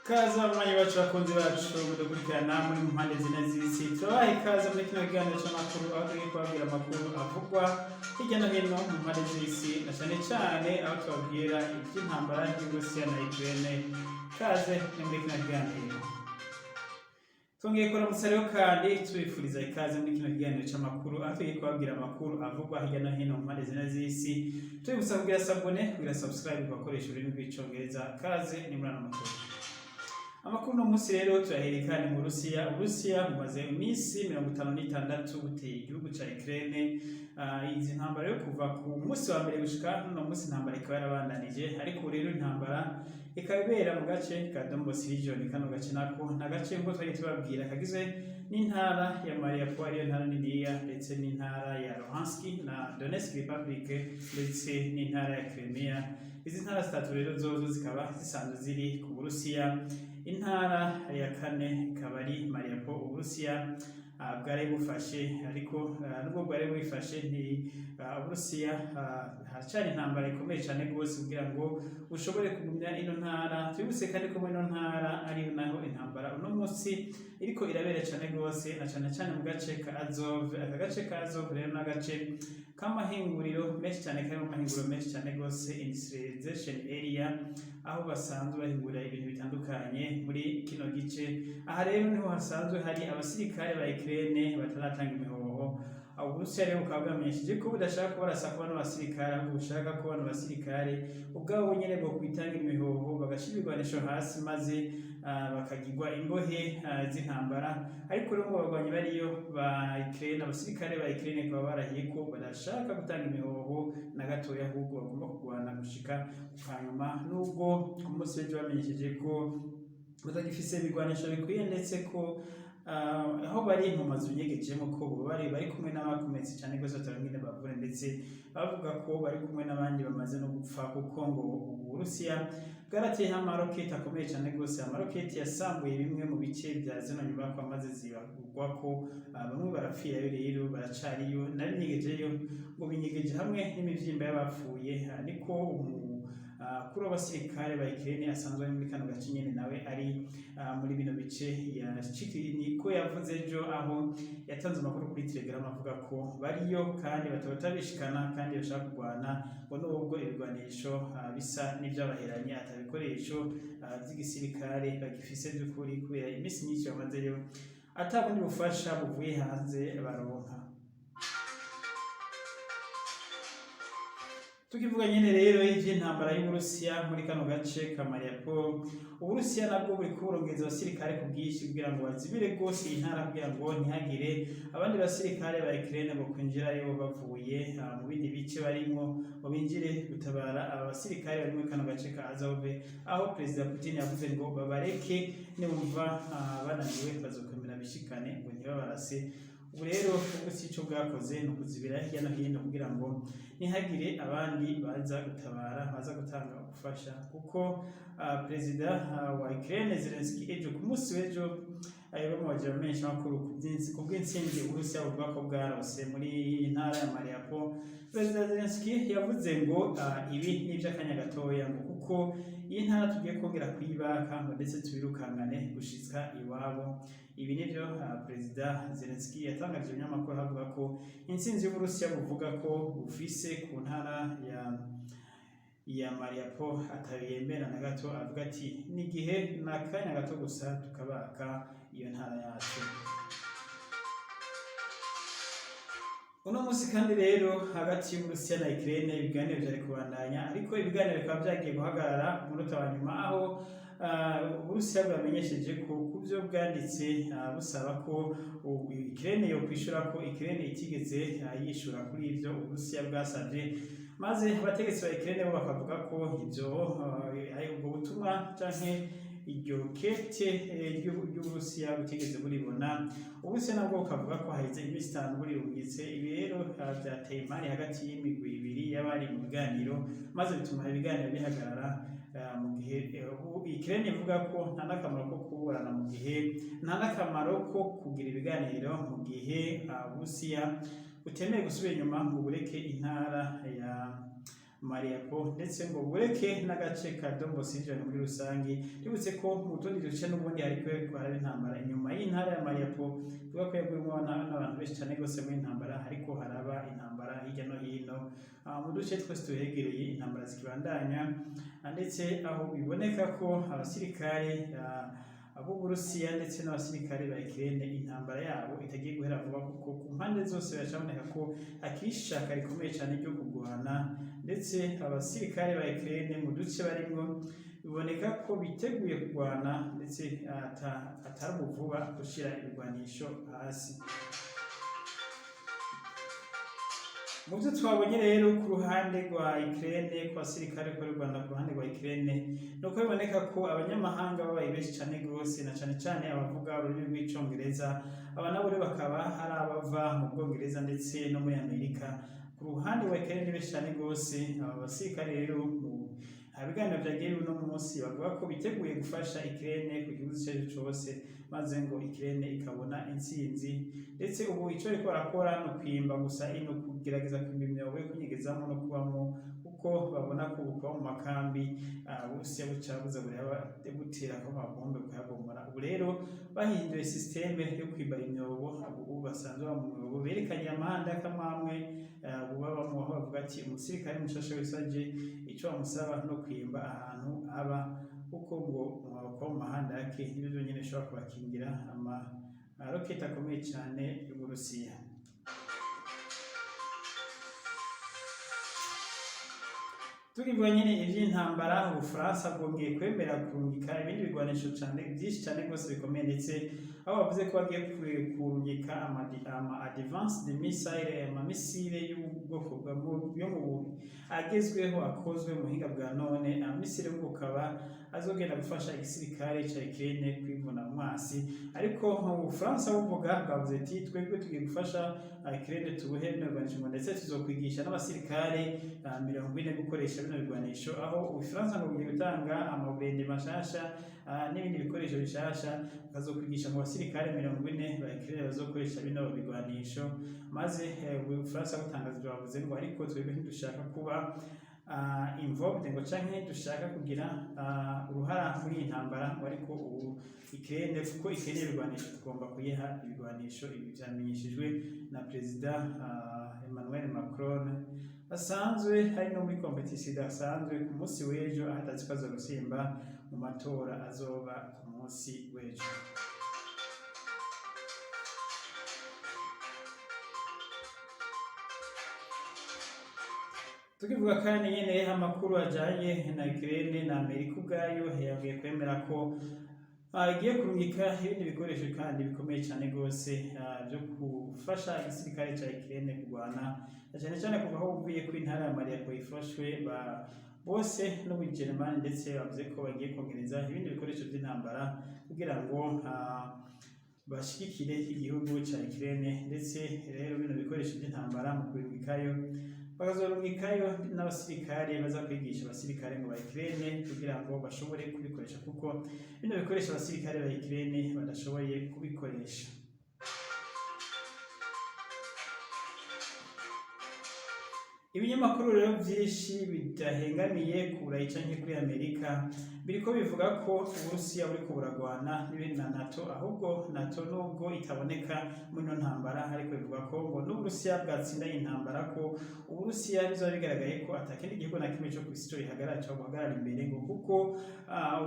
Kaza abanywanyi bacu bakunzi bacu mudukurikirana muri mu mpande zine z'isi, turabaha ikaze muri kino kiganiro c'amakuru aho tugiye kubabwira amakuru avugwa hirya no hino mu mpande z'isi, na cane cane aho tubabwira ivy'intambara y'Uburusiya na Ukraine. Kaze ni muri kino kiganiro. Twongeye kuramutsa rero kandi tubifuriza ikaze muri kino kiganiro c'amakuru aho tugiye kubabwira amakuru avugwa hirya no hino mu mpande zine z'isi. Tubibutsa kugira sabone, kugira subscribe ugakoresha ururimi rw'icongereza. Kaze ni muri ano makuru. Amakuru no musi rero turaherekana mu Uburusiya bumaze imisi 56 buteye igihugu ca Ukraine. Izi ntambara yo kuva ku musi wa mbere gushika no musi intambara ikaba yarabandanije, ariko rero intambara ikabera mu gace ka Donbas region. Kano gace nako na gace ngo twari tubabwira kagizwe n'intara ya Mariupol, ariyo ntara niniya, ndetse n'intara ya Luhansk na Donetsk Republic, ndetse n'intara ya Crimea. Izi ntara zitatu rero zozo zikaba zisanzwe ziri ku Burusiya. Intara ya kane ikaba ari Mariupol. Uburusiya bwari bufashe, ariko nubwo bwari bufashe Uburusiya haracari intambara ikomeye cane rwose kugira ngo ushobore kugumya ino ntara. Twibutse kandi ko ino ntara ari naho intambara uno musi iriko irabera cane rwose, na cane cane mu gace ka Azov. Aka gace ka Azov rero n'agace k'amahinguriro menshi cane, karimo amahinguriro menshi cane rwose, industrialization area, aho basanzwe bahingura ibintu bitandukanye muri kino gice. Aha rero niho hasanzwe hari abasirikare ba Ukraine bataratanga imihoho. Uburusiya rero bukaba bwamenyesheje ko budashaka kubarasa ku bano basirikare, ahubwo bushaka ko bano basirikare ubwabo nyene bwo kwitangira imihoho, bagashira ibigwanisho hasi, maze bakagirwa imbohe z'intambara. Ariko rero ngo abagwanyi bariyo ba Ukraine, abasirikare ba Ukraine bakaba barahiye ko badashaka gutanga imihoho na gatoya, ahubwo bagomba kurwana gushika hanyuma. Nubwo ku munsi w'ejo bamenyesheje ko batagifise ibigwanisho bikwiye, ndetse ko aho bari mu mazu nyegejemo ko bari kumwe n'abakomeretse cyane rwose batarangire bavure, ndetse bavuga ko bari kumwe n'abandi bamaze no gupfa, kuko ngo Uburusiya bwarateyeho amaroketi akomeye cyane rwose. Amaroketi yasambuye bimwe mu bice bya zino nyubakwa maze zibagwa ko bamwe barapfirayo, rero baracariyo n'abinyegejeyo ngo binyegeje hamwe n'imivyimba y'abapfuye. Niko kuri abasirikare ba Ukraine asanzwe muri kano gace nyene nawe ari muri bino bice niko yavuze ejo, aho yatanze amakuru kuri Telegram avuga ko bariyo kandi bishikana kandi bashaka kurwana, ngo nubwo ibigwanisho bisa n'ivy'abaheranye atabikoresho vy'igisirikare bagifise by'ukuri, kubera imisi myinshi bamazeyo atabundi bufasha buvuye hanze baronka. Tukivuga nyene rero ivy'intambara y'Uburusiya muri kano gace ka Mariupol, Uburusiya nabwo buri kurongeza abasirikare ku bwinshi kugira ngo bazibire rwose iyi ntara, kugira ngo ntihagire abandi basirikare ba Ukraine bo kwinjirayo bavuye mu bindi bice barimwo, ngo binjire gutabara aba basirikare bari muri kano gace ka Azov, aho Perezida Putin yavuze ngo babareke, nibumva bananiwe bazokwemera bishikane, ngo ntibabarase. Ubu rero Uburusiya ico bwakoze ni ukuzibira hirya no hino kugira ngo ntihagire abandi baza gutabara, baza gutanga ubufasha, kuko Perezida wa Ukraine Zelensky ejo ku munsi w'ejo bamubajije menshi makuru ku bw'intsinzi Uburusiya buvuga ko bwarose muri ntara ya Mariupol. Perezida Zelensky yavuze ngo ibi ni ivy'akanya gatoya, ngo kuko iyi ntara tugiye kongera kuyibaka, ngo ndetse tubirukangane gushika iwabo. Ibi nivyo Perezida Zelensky yatangaje ibinyamakuru avuga ko intsinzi y'Uburusiya buvuga ko bufise ku ntara ya Mariupol atabiyemera na gato. Avuga ati n'igihe n'akanya gato gusa tukabaka iyo ntara yacu. Uno musi kandi rero hagati y'Uburusiya na Ukraine ibiganiro vyari kubandanya, ariko ibiganiro bikaba vyagiye guhagarara ku munota wa nyuma, aho Uburusiya bwamenyesheje ko kuvyo bwanditse busaba ko Ukraine yo kwishura ko Ukraine itigeze yishura kuri ivyo Uburusiya bwasavye, maze abategetsi ba Ukraine bo bakavuga ko ivyo ubwo butumwa canke iryo kete ry'Uburusiya butigeze buribona. Uburusiya nabwo bukavuga ko haheze imisi 5 buribugitse. Ibi rero vyateye impari hagati y'imigwi ibiri y'abari mu biganiro, maze bituma ibiganiro bihagarara mu gihe Ukraine ivuga ko nta n'akamaro ko kuburana, mu gihe nta n'akamaro ko kugira ibiganiro, mu gihe Uburusiya butemeye gusubira inyuma ngo bureke intara ya Mariupol ndetse ngo bureke n'agace ka Donbas muri rusangi. Ributse ko mu tundi duce n'ubundi hariko hari intambara inyuma y'intara ya Mariupol, tuvuga ko yaguyemo n'abantu benshi cyane gose muri intambara, ariko haraba intambara hirya no hino mu duce twose tuhegereye, intambara zikibandanya ndetse aho biboneka ko abasirikare Burusiya ndetse n'abasirikare ba Ukraine intambara yabo itagiye guhera vuba, kuko ku mpande zose biracaboneka ko hakiri ishaka rikomeye cyane ryo kurwana, ndetse abasirikare ba Ukraine mu duce barimwo biboneka ko biteguye kurwana, ndetse atari vuba gushira ibigwanisho hasi. Mu byo twabonye rero ku ruhande rwa Ukraine, ku basirikare ko Rwanda ku ruhande rwa Ukraine, nuko biboneka ko abanyamahanga babaye benshi cyane gose, na cyane cyane abavuga ururimi rw'icongereza, aba nabo bakaba hari abava mu Bwongereza ndetse no muri Amerika. Ku ruhande rwa Ukraine benshi cyane gose, aba basirikare rero mu ibiganiro byagiye uno munsi bavuga ko biteguye gufasha Ukraine ku gihugu cyose, maze ngo Ukraine ikabona intsinzi. Ndetse ubu icyo ariko barakora no kwimba gusa, ino kugerageza kwimba imyobo yo kunyegezamo no kubamo, kuko babona ko kuba mu makambi Uburusiya bucabuza butera ko amabombe kuyabomora. Ubu rero bahinduye systeme yo kwimba imyobo, ubu basanzwe mu myobo berekanye amahanda kamamwe babamo, aho bavuga ati umusirikare mushasha wisaje icyo bamusaba no kwimba ahantu aba, kuko ngo ko mu mahanda yake n'ibyo nyine bishobora kubakingira amaroketi akomeye cyane y'Uburusiya. Tukivuga nyine ivy'intambara, Ubufaransa bwongeye kwemera kurungika ibindi bigwanisho byinshi cyane rwose bikomeye, ndetse aho bavuze ko bagiye kurungika ama advanced missile, amamisile y'ubwoko byo mu agezweho akozwe mu buhinga bwa none. Amamisile bukaba azogenda gufasha igisirikare ca Ukraine kwivuna mwasi, ariko mu Bufaransa buvuga bwavuze ati twebwe tugiye gufasha Ukraine tubuhe n'urwanisho, ndetse tuzokwigisha n'abasirikare 40 gukoresha bino bigwanisho, aho Ubufaransa ngo bugiye gutanga amaburende mashasha n'ibindi bikoresho bishasha, bazokwigisha mu basirikare 40 ba Ukraine bazokoresha bino bigwanisho. Maze Ubufaransa butangaza bavuze ngo ariko twebwe ntidushaka kuba involved ngo canke dushaka kugira uruhara muri intambara, ariko ubu Ukraine kuko Ukraine ibigwanisho tugomba kuyiha ibigwanisho. Ibi byamenyeshejwe na Perezida Emmanuel Macron asanzwe hari no muri competition idasanzwe ku munsi w'ejo, ahatazi ko azorusimba mu matora azoba ku munsi w'ejo. Tukivuga kandi nyene amakuru ajanye na Ukraine na Amerika ubwayo yagiye kwemera ko agiye kurungika ibindi bikoresho kandi bikomeye cyane gose byo gufasha igisirikare cya Ukraine kurwana, cyane cyane kuva aho uvuye ku intara ya Mariupol ifashwe bose n'Ubugermani, ndetse bavuze ko bagiye kongereza ibindi bikoresho by'intambara kugira ngo bashigikire igihugu cya Ukraine. Ndetse rero bino bikoresho by'intambara mu kurungikayo bakazorungikayo n'abasirikare baza kwigisha abasirikare ngo ba Ukraine kugira ngo bashobore kubikoresha, kuko bino bikoresho abasirikare ba Ukraine badashoboye kubikoresha. Ibinyamakuru rero byinshi bidahengamiye ku Burayi canke kuri Amerika biriko bivuga ko Uburusiya buriko buragwana na NATO, ahubwo NATO nubwo itaboneka muri no ntambara, ariko bivuga ko ngo n'Uburusiya bwatsinda intambara, ko Uburusiya bizoba bigaragaye ko atakindi gihugu na kimwe cyo kw'isi gihagarara cyo guhagarara imbere, ngo kuko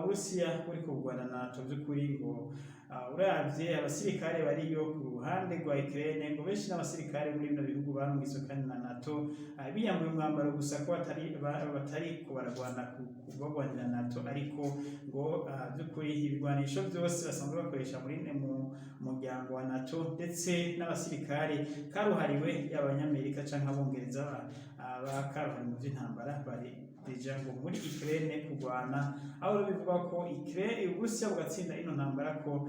Uburusiya buriko burwana na NATO by'ukuri. Ngo uravye abasirikare bariyo ku ruhande rwa Ukraine, ngo benshi n'abasirikare muri bino bihugu barungitswe kandi na NATO biyambuye umwambaro gusa ko batari kubaragwana kubagwanira NATO, ariko ngo by'ukuri ibigwanisho byose basanzwe bakoresha muri mu muryango wa NATO, ndetse n'abasirikare karuhariwe y'Abanyamerika canke Abongereza bakaruhariwe mu by'intambara bari deja ngo muri Ukraine kurwana, aho bivuga ko Uburusiya bugatsinda ino ntambara, ko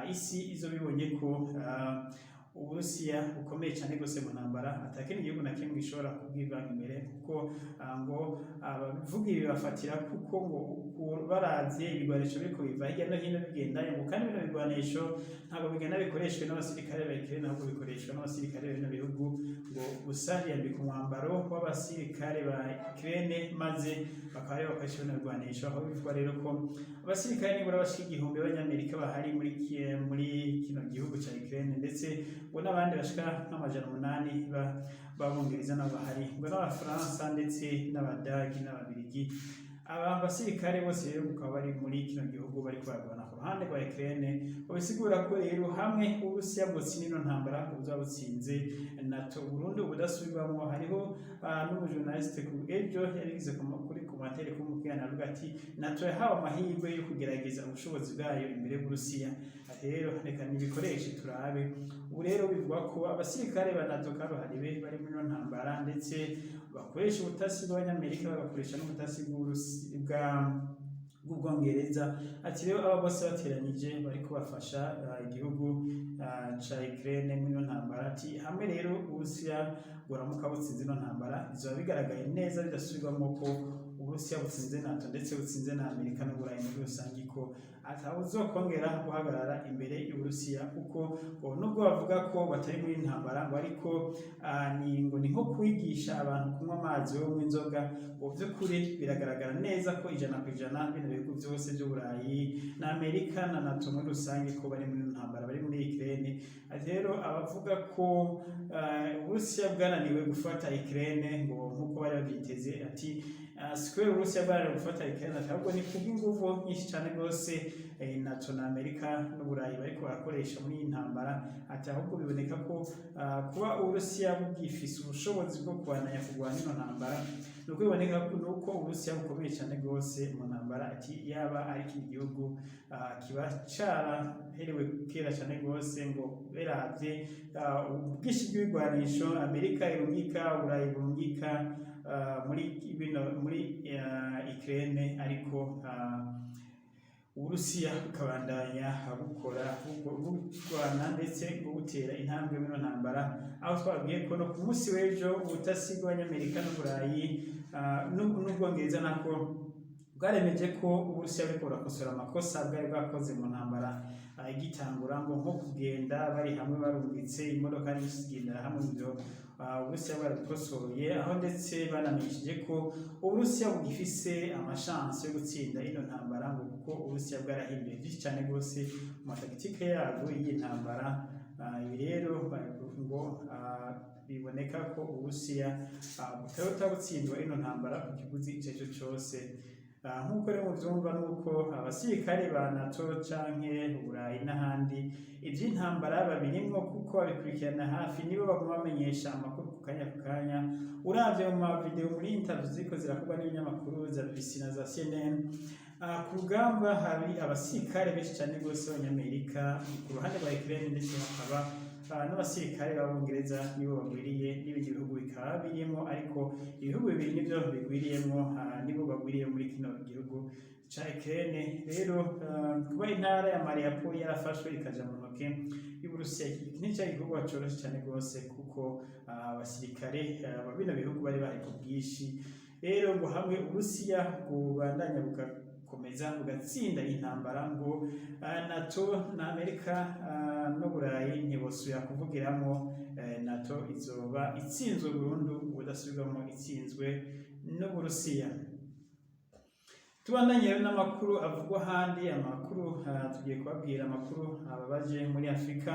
isi izo bibonye ko Uburusiya bukomeye cyane gose mu ntambara atakindi gihugu na kimwe gishobora kubwivanga imbere kuko ngo abavuga ibi bafatira kuko ngo baravye ibigwanisho biriko biva hirya no hino bigenda ngo kandi bino bigwanisho ntabwo bigenda bikoreshwe n'abasirikare ba Ukraine ahubwo bikoreshwa n'abasirikare b'ibino bihugu ngo gusa yambika umwambaro w'abasirikare ba Ukraine maze bakaba aribo bakoresha bino bigwanisho aho bivugwa rero ko abasirikare nibura bashika 1000 b'abanyamerika bahari muri kino gihugu ca Ukraine ndetse ngo n'abandi bashika nk'amajana 8 b'abongereza nabo bahari ngo n'abafaransa ndetse n'abadagi n'ababirigi aba basirikare bose rero bakaba bari muri kino gihugu bari kwagwana ku ruhande rwa Ukraine babisigura ko rero hamwe Uburusiya bwotsinda ino ntambara buzabutsinze NATO Burundi budasubirwamo hariho n'umujournaliste ku ejo yarigize kuri commentaire ku mukiyana avuga ati NATO yahawe amahirwe yo kugerageza ubushobozi bwayo imbere y'Uburusiya rero reka nibikoreshe turabe ubu rero bivugwa ko abasirikare ba NATO karuhariwe bari muri ino ntambara ndetse bakoresha ubutasi bw'abanyamerika bagakoresha n'ubutasi bw'Ubwongereza ati rero aba bose bateranije bariko bafasha igihugu ca Ukraine muri ino ntambara ati hamwe rero Uburusiya buramuka butsinze ino ntambara bizoba bigaragaye neza bidasubirwamo ko Uburusiya butsinze NATO ndetse butsinze na Amerika n'Uburayi muri rusange ko atawuzokongera guhagarara imbere y'Uburusiya kuko nubwo bavuga ko batari muri intambara ngo ariko ni nko kwigisha abantu kunywa amazi yo mu inzoga ngo by'ukuri biragaragara neza ko 100% bino bihugu byose by'Uburayi na Amerika na NATO muri rusange ko bari muri intambara bari muri Ukraine rero abavuga ko Uburusiya bwananiwe gufata Ukraine ngo nkuko bari babyiteze ati sikwe Uburusiya bwananiwe gufata Ukraine ahubwo ni kubw'inguvu nyinshi cyane rwose NATO na Amerika n'Uburayi bariko barakoresha muri iyi ntambara ati ahubwo biboneka ko kuba Uburusiya bugifise ubushobozi bwo kurwanya ino ntambara nuko biboneka nuko Uburusiya bukomeye cyane rwose mu ntambara ati yaba ari iki gihugu kiba caraherewe kera cyane rwose ngo beravye ubwishi bw'ibigwanisho Amerika irungika Uburayi burungika muri Ukraine ariko Uburusiya bukabandanya bukora bugwana ndetse butera intambwe muri ntambara aho twabwiye ko no ku munsi w'ejo ubutasi bw'Abanyamerika n'Uburayi n'Ubwongereza nako bwaremeje ko Uburusiya buriko burakosora amakosa bwari bwakoze mu ntambara igitangura ngo nko kugenda bari hamwe barungitse imodoka n'isigendera hamwe ibyo Uburusiya bwarabikosoye aho ndetse banamenyesheje ko Uburusiya bugifise amashance yo gutsinda ino ntambara ngo kuko Uburusiya bwarahinduye byinshi cyane rwose mu tactique yabo iyi ntambara ibi rero ngo biboneka ko Uburusiya butarota gutsindwa ino ntambara ku kiguzi icyo cyose nk'uko rero muvyumva nuko abasirikare ba NATO canke Uburayi n'ahandi ivy'intambara babirimwo kuko babikurikirana hafi nibo baguma bamenyesha amakuru ku kanya uravye mu video muri interview ziko zirakorwa n'ibinyamakuru za BBC na za CNN ku rugamba hari abasirikare benshi cyane rwose b'Abanyamerika ku ruhande rwa Ukraine ndetse hakaba n'abasirikare b'Abongereza nibo bagwiriye n'ibindi bihugu bikaba birimo ariko ibihugu bibiri nivyo bigwiriyemo nibo bagwiriye muri kino gihugu ca Ukraine rero kuba intara ya Mariupol yarafashwe ikaja mu ntoke y'Uburusiya n'icyo gihugu coroshe cyane rwose kuko abasirikare bino bihugu bari bari ku bwishi rero ngo hamwe Uburusiya bubandanya komeza ugatsinda intambara ngo NATO na Amerika n'Uburayi ntibosubira kuvugiramo NATO izoba itsinzwe burundu ubudasubirwamo itsinzwe n'Uburusiya. Tubandanye n'amakuru avugwa handi amakuru tugiye kubabwira amakuru ababaje muri Afrika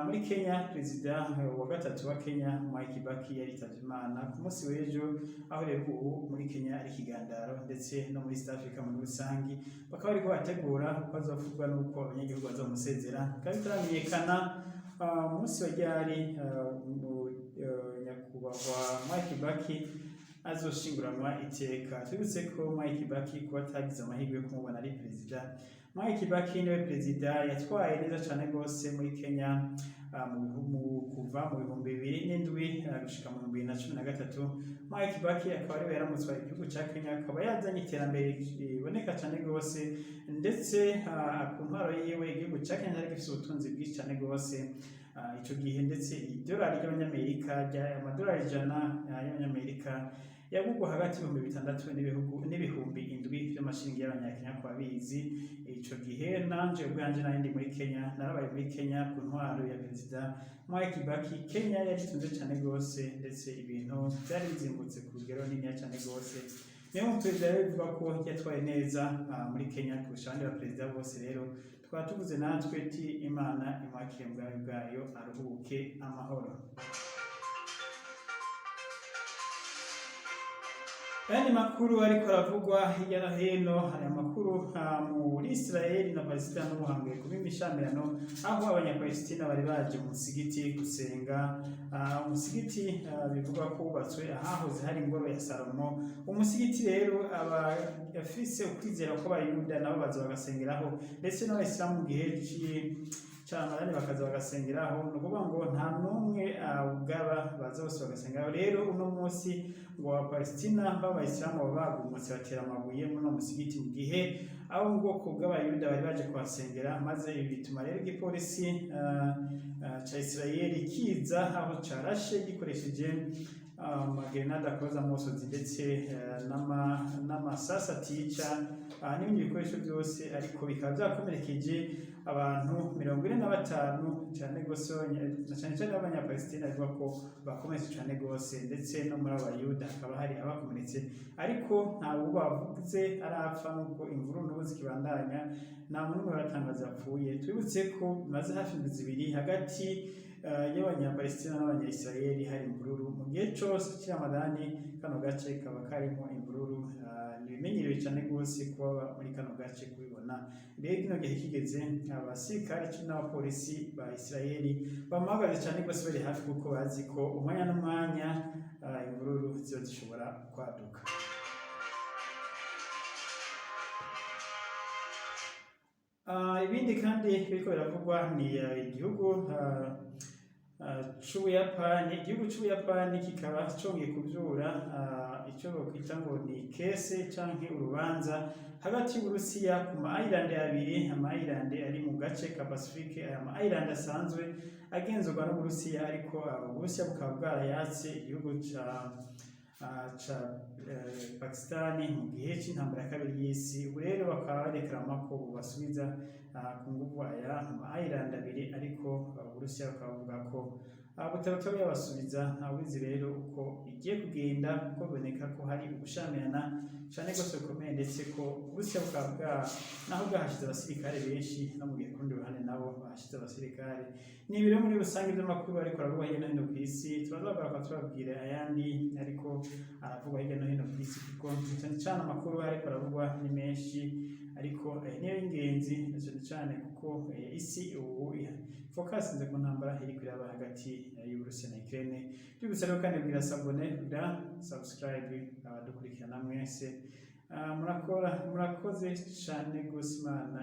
muri Kenya perezida wa gatatu wa Kenya Mwai Kibaki yaritavye Imana ku munsi w'ejo aho rero ubu muri Kenya ari kigandaro ndetse no muri East Africa muri rusangi bakaba bariko bategura ko azovugwa nuko abanyagihugu bazomusezera kandi turamenyekana umunsi wa ryari nyakubahwa Mwai Kibaki azoshinguranwa iteka twibutse ko Mwai Kibaki kuba atagize amahirwe yo kumubona ari perezida Mwai Kibaki niwe perezida yatwaye neza cyane rwose muri Kenya kuva mu 2007 gushika mu 2013 Mwai Kibaki akaba ari yaramutswaye igihugu cya Kenya akaba yazanye iterambere iboneka cyane rwose ndetse ku ntwaro yiwe igihugu cya Kenya ari gifite ubutunzi bwinshi cyane rwose ico gihe ndetse idolari ry'abanyamerika amadolari 100 y'abanyamerika yagugwa hagati y'ibihumbi 6 n'ibihumbi 7 vy'amashiringi y'abanyakenya kwa bizi. Ico gihe nanje ubwanje nari ndi muri Kenya, narabaye muri Kenya ku ntwaro ya Perezida Mwai Kibaki. Kenya yari itunze cane gose ndetse ibintu vyari bizimbutse ku rugero nini cane gose. Niyo perezida yavuga ko yatwaye neza muri Kenya kurusha abandi baperezida bose. Rero tukaba tuvuze natwe ti Imana imwakire mu bwami bwayo, aruhuke amahoro. Ayandi makuru ariko aravugwa hirya no hino, hari amakuru muri Israeli na Palestina n'ubuhanguye kuba imishamirano, aho abanyapalestina bari baje mu musigiti gusenga. Umusigiti bivuga ko wubatswe ahahoze hari ingoro ya Salomo. Umusigiti rero abafise ukwizera ko abayuda nabo baza bagasengeraho, ndetse n'abayisilamu mu gihe cy'Amadani bakaza bagasengeraho. Ni ukuvuga ngo nta n'umwe ugaba, baza bose bagasengeraho. Rero uno munsi ngo Abapalestina b'abayisilamu baba bagumutse batera amabuye muri uno musigiti, mu gihe abo mu bwoko bw'abayuda bari baje kuhasengera. Maze ibi bituma rero igipolisi ca Israeli kiza aho carashe gikoresheje amagerenade akoza amosozi ndetse n'amasasi atica n'ibindi bikoresho byose, ariko bikaba vyakomerekeje abantu 45 cyane gose, cyane cyane abanyapalestina bivuga ko bakomeretse cyane gose, ndetse no muri abayuda hakaba hari abakomeretse, ariko nta bavuze arapfa, nuko imvururu n'ubu zikibandanya, nta muntu baratangaza yapfuye. Twibutse ko bimaze hafi indwi 2 hagati y'abanyapalestina n'abanyayisirayeli hari imvururu mu gihe cose cy'Amadani. Kano gace kaba karimo imvururu, nibimenyerewe cyane gose kuba muri kano gace kubibona. Rero kino gihe kigeze, abasirikare n'abapolisi ba Israeli bamagaze cyane gose bari hafi, kuko bazi ko umwanya n'umwanya imvururu ziba zishobora kwaduka. Ibindi kandi biriko biravugwa ni igihugu c'Ubuyapani. Igihugu c'Ubuyapani kikaba congeye kuvyura ico bokwita ngo ni kese canke urubanza hagati y'Uburusiya ku ma-island abiri, ama-island ari mu gace ka Pacifique. Aya ma-island asanzwe agenzurwa n'Uburusiya, ariko Uburusiya bukaba bwarayatse igihugu ca Pakistani mu gihe c'intambara ya kabiri y'isi. Ubu rero bakaba barekarama ko bubasubiza ku nguvu aya ma-island abiri, ariko Uburusiya bukaba buvuga ko butarota buyabasubiza. Ntawizi rero uko igiye kugenda, kuko biboneka ko hari ubushamirana cane gose bukomeye, ndetse ko Uburusiya bukaba naho bwahashize abasirikare benshi, no mu gihe kurundi ruhande nabo bahashize abasirikare. Ni ibiro muri rusange vy'amakuru ariko aravugwa hirya no hino kw'isi. Turazagaruka tubabwira ayandi ariko aravugwa hirya no hino kw'isi, kuko cyane cyane amakuru ariko aravugwa ni menshi, ariko niyo y'ingenzi cyane cyane kuko isi ubu focus nze ku ntambara iri kuraba hagati y'Uburusiya na Ukraine. Tubibutsa rero kandi bwira sabone, bwira subscribe abadukurikirana mwese. Murakoze cyane gose, Imana